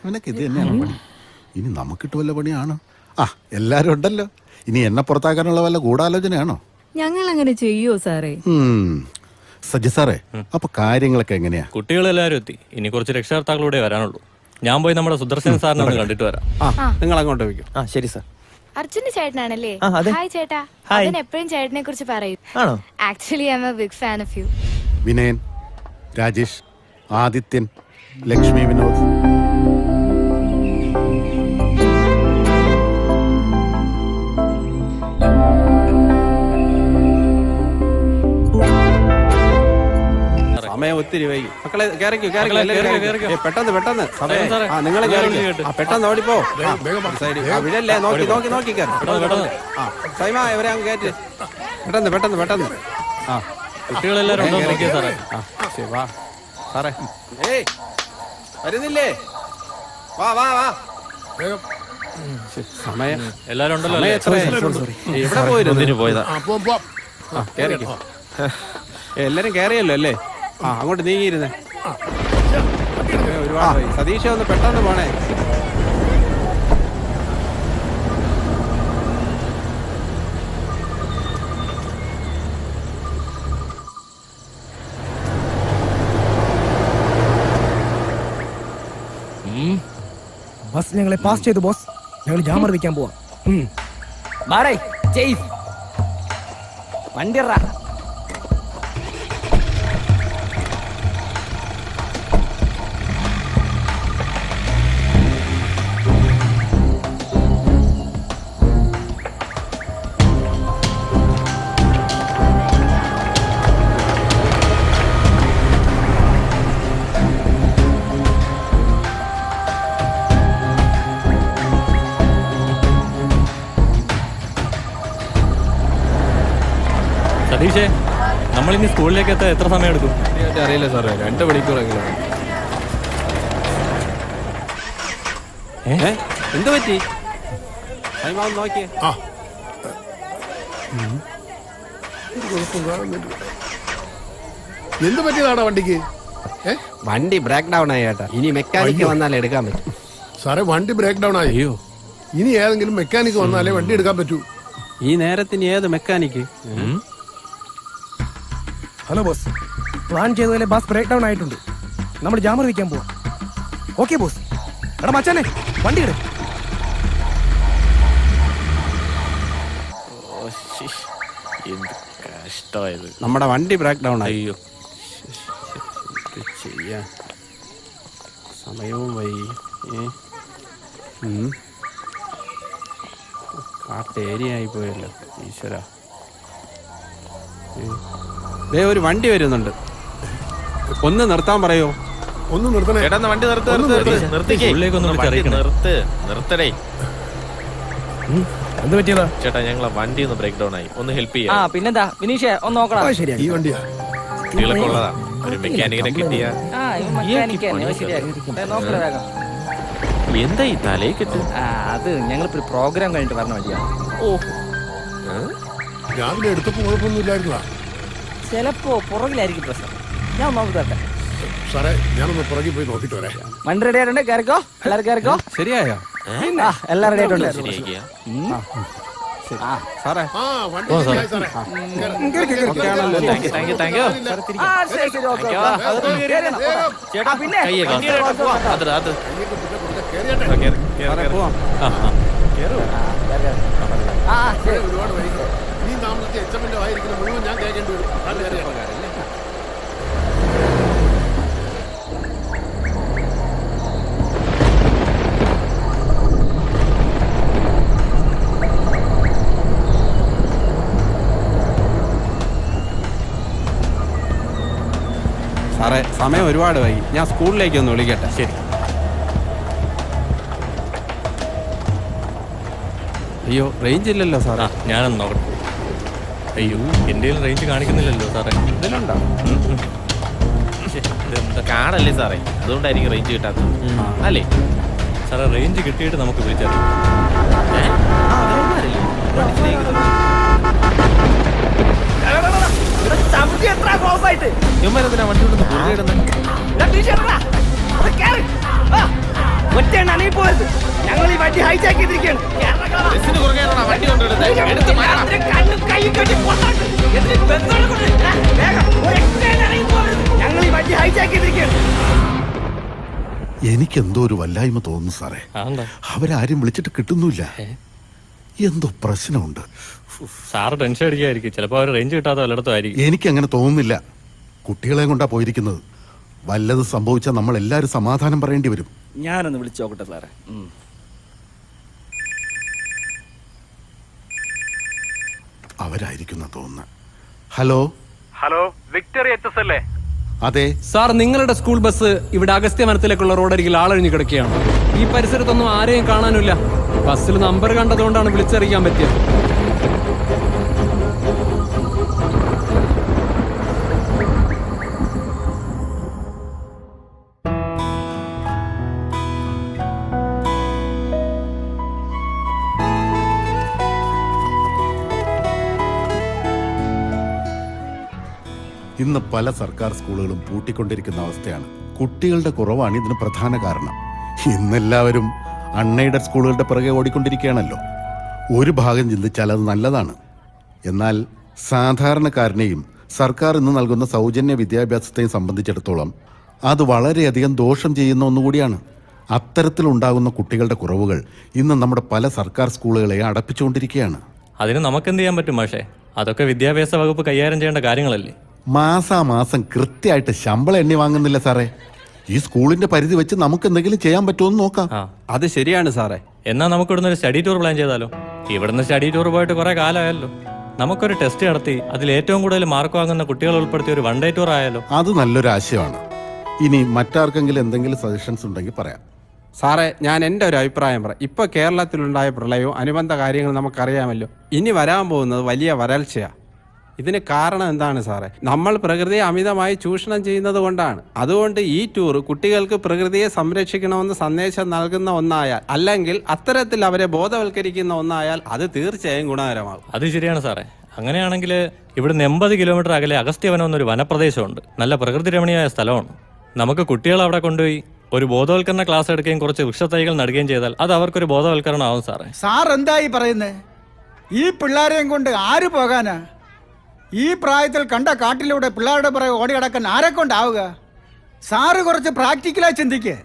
നിനക്ക് ഇത് തന്നെയാണ് പണി. ഇനി നമുക്കിട്ട് വല്ല പണിയാണോ? ആ, എല്ലാരും ഉണ്ടല്ലോ. ഇനി എന്നെ പുറത്താക്കാനുള്ള വല്ല ഗൂഢാലോചനയാണോ? ഞങ്ങൾ അങ്ങനെ ചെയ്യോ സാറേ? സജ്ജ സാറേ, അപ്പൊ കാര്യങ്ങളൊക്കെ എങ്ങനെയാ? കുട്ടികളെല്ലാരും എത്തി. ഇനി കുറച്ച് രക്ഷകർത്താക്കളൂടെ വരാനുള്ളൂ. ഞാൻ പോയി നമ്മുടെ സുദർശൻ സാറിനെ ഒന്ന് കണ്ടിട്ട് വരാം. നിങ്ങൾ അങ്ങോട്ട് വയ്ക്കും. ശരി സാർ. അർജുന്റെ ചേട്ടനാണല്ലേ? ഹായ് ചേട്ടാ. അവൻ എപ്പോഴും ചേട്ടനെ കുറിച്ച് പറയും. Actually I am a big fan of you. Vinayan, Rajesh, Adithyan, Lakshmi, Vinod. സമയം ഒത്തിരി വൈകി. മക്കളെ കേറിക്കോ. പെട്ടെന്ന് സമയം നിങ്ങൾ പെട്ടെന്ന് ഓടിപ്പോ. വിടല്ലേ, നോക്കി കയറി. സൈമ ഇവരെ അങ്ങ് കയറ്റി. പെട്ടെന്ന് കുട്ടികളെല്ലാരും ഉണ്ടോ നോക്കിയേ സാറേ. ശരി, വാ സാറേ. ഏയ് വരുന്നില്ലേ? വാ. സമയം എല്ലാരും ഉണ്ടല്ലോ. എവിടെ പോയതാ? കേറിക്കോ. എല്ലാരും കേറിയല്ലോ അല്ലേ? അങ്ങോട്ട് നീങ്ങിയിരുന്നേ. ഒരുപാട് സതീഷ ഒന്ന് പെട്ടെന്ന് പോണേ. ബസ് ഞങ്ങളെ പാസ് ചെയ്തു ബോസ്. ഞങ്ങൾ ജാമർ വെക്കാൻ പോവാ. വണ്ടി സതീഷേ, നമ്മളിനി സ്കൂളിലേക്ക് എത്താൻ എത്ര സമയം എടുക്കും? അറിയില്ല സാറേ, 2 മണിക്കൂറെങ്കിലും. എന്ത് പറ്റി? നോക്കിയേ. എന്ത് പറ്റിയതാണോ വണ്ടിക്ക്? വണ്ടി ബ്രേക്ക് ഡൗൺ ആയി ചേട്ടാ. ഇനി മെക്കാനിക്ക് വന്നാലേ എടുക്കാൻ പറ്റും. സാറേ, വണ്ടി ബ്രേക്ക് ഡൗൺ ആയി. ഇനി ഏതെങ്കിലും മെക്കാനിക്ക് വന്നാലേ വണ്ടി എടുക്കാൻ പറ്റൂ. ഈ നേരത്തിന് ഏത് മെക്കാനിക്ക്? ഹലോ ബോസ്, പ്ലാൻ ചെയ്തതിലെ ബസ് ബ്രേക്ക് ഡൗൺ ആയിട്ടുണ്ട്. നമ്മൾ ജാമർ വെക്കാൻ പോവാം. Okay boss. എടാ മച്ചാനെ, വണ്ടി എടു. കഷ്ടമായത്. നമ്മുടെ വണ്ടി ബ്രേക്ക് ഡൗൺ ആയി. അയ്യോ, ചെയ്യാ. സമയവും വൈകി. കാട്ട് ഏരിയ ആയി പോയല്ലോ. ഈശ്വര, ഒരു വണ്ടി വരുന്നുണ്ട്. ഒന്ന് നിർത്താൻ പറയോ? ഒന്ന് നിർത്തണേ. വണ്ടി നിർത്തടേ. എന്ത് പറ്റിയതാ ചേട്ടാ? ഞങ്ങളെ വണ്ടി ഒന്ന് ബ്രേക്ക് ഡൗൺ ആയി. ഒന്ന് ഹെൽപ്പ് ചെയ്യാം. പിന്നെന്താ വിനീഷ, ഒന്ന് നോക്കണം. ഈ വണ്ടിയാ കുട്ടികളൊക്കെ ഉള്ളതാ. ഒരു മെക്കാനിക്കിനെ കിട്ടിയ എന്താ ഈ തലയിൽ കിട്ടും? അത് ഞങ്ങളിപ്പോ പ്രോഗ്രാം കഴിഞ്ഞിട്ട് പറഞ്ഞ വഴിയാണ്. രാവിലെ എടുത്തപ്പോ കുഴപ്പമൊന്നുമില്ലായിരുന്നോ? ചിലപ്പോ പുറകിലായിരിക്കും പ്രശ്നം. ഞാൻ നോക്കി തരട്ടെ സാറേ. ഞാനൊന്ന് പുറകിൽ പോയി നോക്കിട്ട് വരാം. വണ്ടി റെഡി ആയിട്ടുണ്ട്. കയറിക്കോ, എല്ലാവരും കയറിക്കോ. ശരിയായോ? എല്ലാം റെഡി ആയിട്ടുണ്ട്. സാറേ, ഒരുപാട് വൈകി. നീ താമസിച്ച് HMന്റെ ആയിരിക്കുന്ന മുഴുവൻ ഞാൻ കേൾക്കേണ്ടി വരും. സാറേ, സമയം ഒരുപാട് വൈകി. ഞാൻ സ്കൂളിലേക്ക് ഒന്ന് വിളിക്കട്ടെ. ശരി. അയ്യോ, റേഞ്ച് ഇല്ലല്ലോ സാറേ. ഞാനൊന്ന് നോക്കട്ടെ. അയ്യോ, എൻ്റെ റേഞ്ച് കാണിക്കുന്നില്ലല്ലോ സാറേ. ഇതിലുണ്ടോ? കാടല്ലേ സാറേ, അതുകൊണ്ടായിരിക്കും റേഞ്ച് കിട്ടാത്തത് അല്ലേ സാറേ? റേഞ്ച് കിട്ടിയിട്ട് നമുക്ക് വിളിച്ചറിയാം. ഇവന്മാരെന്തിനാ വണ്ടി വിടുന്നു ഞങ്ങൾ ഈ വണ്ടി ഹൈജാക്ക് ചെയ്തിരിക്കുകയാണ് ബസ്സിന് കുറുകെയാണോ വണ്ടി കൊണ്ടുവിടുന്നത് എടുത്ത് മാറണം. ഞങ്ങൾ ഈ വണ്ടി ഹൈജാക്ക് ചെയ്തിരിക്കുകയാണ്. എനിക്കെന്തോ ഒരു വല്ലായ്മ തോന്നുന്നു സാറേ. അതെന്താ? അവരാരും വിളിച്ചിട്ട് കിട്ടുന്നില്ല. എന്തോ പ്രശ്നമുണ്ട്. സാറ് ടെൻഷൻ അടിക്കായിരിക്കും. ചിലപ്പോൾ അവർ റേഞ്ച് കിട്ടാത്ത വല്ലയിടത്തും ആയിരിക്കും. എനിക്കങ്ങനെ തോന്നുന്നില്ല. കുട്ടികളെ കൊണ്ടാ പോയിരിക്കുന്നത്. വല്ലത് സംഭവിച്ചാൽ നമ്മൾ എല്ലാവരും സമാധാനം പറയേണ്ടി വരും. ഞാനൊന്ന് വിളിച്ചു നോക്കട്ടെ സാറേ. അവരായിരിക്കുന്ന തോന്നുന്നു. ഹലോ ഹലോ, വിക്ടറി എച്ച് അല്ലേ? അതെ സാർ, നിങ്ങളുടെ സ്കൂൾ ബസ് ഇവിടെ അഗസ്ത്യമരത്തിലേക്കുള്ള റോഡരികിൽ ആളൊഴിഞ്ഞു കിടക്കുകയാണ്. ഈ പരിസരത്തൊന്നും ആരെയും കാണാനില്ല. ബസ്സിൽ നമ്പർ കണ്ടതുകൊണ്ടാണ് വിളിച്ചറിയിക്കാൻ പറ്റിയത്. ഇന്ന് പല സർക്കാർ സ്കൂളുകളും പൂട്ടിക്കൊണ്ടിരിക്കുന്ന അവസ്ഥയാണ്. കുട്ടികളുടെ കുറവാണ് ഇതിന് പ്രധാന കാരണം. ഇന്നെല്ലാവരും അൺഎയ്ഡഡ് സ്കൂളുകളുടെ പിറകെ ഓടിക്കൊണ്ടിരിക്കുകയാണല്ലോ. ഒരു ഭാഗം ചിന്തിച്ചാൽ അത് നല്ലതാണ്. എന്നാൽ സാധാരണക്കാരനെയും സർക്കാർ ഇന്ന് നൽകുന്ന സൗജന്യ വിദ്യാഭ്യാസത്തെയും സംബന്ധിച്ചിടത്തോളം അത് വളരെയധികം ദോഷം ചെയ്യുന്ന ഒന്നുകൂടിയാണ്. അത്തരത്തിലുണ്ടാകുന്ന കുട്ടികളുടെ കുറവുകൾ ഇന്ന് നമ്മുടെ പല സർക്കാർ സ്കൂളുകളെ അടപ്പിച്ചുകൊണ്ടിരിക്കുകയാണ്. അതിന് നമുക്കെന്ത് ചെയ്യാൻ പറ്റും മാഷേ? അതൊക്കെ വിദ്യാഭ്യാസ വകുപ്പ് കൈകാര്യം ചെയ്യേണ്ട കാര്യങ്ങളല്ലേ? മാസാമാസം കൃത്യമായിട്ട് ശമ്പളം എണ്ണി വാങ്ങുന്നില്ല സാറേ. ഈ സ്കൂളിന്റെ പരിധി വെച്ച് നമുക്ക് എന്തെങ്കിലും ചെയ്യാൻ പറ്റുമെന്ന് നോക്കാം. അത് ശരിയാണ് സാറേ. എന്നാൽ നമുക്ക് ഇവിടുന്ന് ഒരു സ്റ്റഡി ടൂർ പ്ലാൻ ചെയ്താലോ? ഇവിടുന്ന് സ്റ്റഡി ടൂർ പോയിട്ട് കുറെ കാലമായല്ലോ. നമുക്കൊരു ടെസ്റ്റ് നടത്തി അതിൽ ഏറ്റവും കൂടുതൽ മാർക്ക് വാങ്ങുന്ന കുട്ടികൾ ഉൾപ്പെടുത്തിയ ഒരു 1 ഡേ ടൂർ ആയാലോ? അത് നല്ലൊരു ആശയമാണ്. ഇനി മറ്റാർക്കെങ്കിലും എന്തെങ്കിലും സജഷൻസ് ഉണ്ടെങ്കിൽ പറയാം. സാറേ, ഞാൻ എൻ്റെ ഒരു അഭിപ്രായം പറയാം. ഇപ്പോൾ കേരളത്തിലുണ്ടായ പ്രളയവും അനുബന്ധ കാര്യങ്ങൾ നമുക്കറിയാമല്ലോ. ഇനി വരാൻ പോകുന്നത് വലിയ വരൾച്ചയാണ്. ഇതിന് കാരണം എന്താണ് സാറേ? നമ്മൾ പ്രകൃതിയെ അമിതമായി ചൂഷണം ചെയ്യുന്നത് കൊണ്ടാണ്. അതുകൊണ്ട് ഈ ടൂർ കുട്ടികൾക്ക് പ്രകൃതിയെ സംരക്ഷിക്കണമെന്ന് സന്ദേശം നൽകുന്ന ഒന്നായാൽ, അല്ലെങ്കിൽ അത്തരത്തിൽ അവരെ ബോധവൽക്കരിക്കുന്ന ഒന്നായാൽ അത് തീർച്ചയായും ഗുണകരമാകും. അത് ശരിയാണ് സാറേ. അങ്ങനെയാണെങ്കിൽ ഇവിടുന്ന് 80 കിലോമീറ്റർ അകലെ അഗസ്ത്യവനം എന്നൊരു വനപ്രദേശമുണ്ട്. നല്ല പ്രകൃതി രമണീയമായ സ്ഥലമാണ്. നമുക്ക് കുട്ടികളെ അവിടെ കൊണ്ടുപോയി ഒരു ബോധവൽക്കരണ ക്ലാസ് എടുക്കുകയും കുറച്ച് വൃക്ഷത്തൈകൾ നടുകയും ചെയ്താൽ അത് അവർക്കൊരു ബോധവൽക്കരണം ആവും സാറേ. സാർ എന്തായി പറയുന്നത്? ഈ പിള്ളേരെയും കൊണ്ട് ആര് പോകാനാ? ഈ പ്രായത്തിൽ കണ്ട കാട്ടിലൂടെ പിള്ളേരുടെ പുറകെ ഓടി കിടക്കാൻ ആരെ കൊണ്ടാവുക? സാറ് കുറച്ച് പ്രാക്ടിക്കലായി ചിന്തിക്കുക.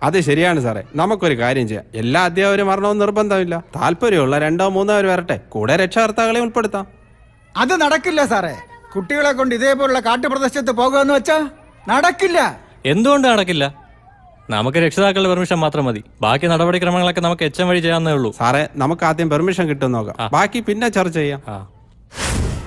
അത് ശരിയാണ് സാറേ. നമുക്കൊരു കാര്യം ചെയ്യാം. എല്ലാ അധ്യാപകരും വരണമെന്ന് നിർബന്ധമില്ല. താല്പര്യമുള്ള 2 3 പേർ വരട്ടെ. കൂടെ രക്ഷകർത്താക്കളെ ഉൾപ്പെടുത്താം. അത് നടക്കില്ല സാറേ. കുട്ടികളെ കൊണ്ട് ഇതേപോലുള്ള കാട്ടുപ്രദേശത്ത് പോകുമെന്ന് വെച്ചാ നടക്കില്ല. എന്തുകൊണ്ട് നടക്കില്ല? നമുക്ക് രക്ഷിതാക്കളുടെ പെർമിഷൻ മാത്രം മതി. ബാക്കി നടപടിക്രമങ്ങളൊക്കെ നമുക്ക് HM വഴി ചെയ്യാവുന്നേ ഉള്ളൂ. സാറേ, നമുക്ക് ആദ്യം പെർമിഷൻ കിട്ടും നോക്കാം. ബാക്കി പിന്നെ ചർച്ച ചെയ്യാം.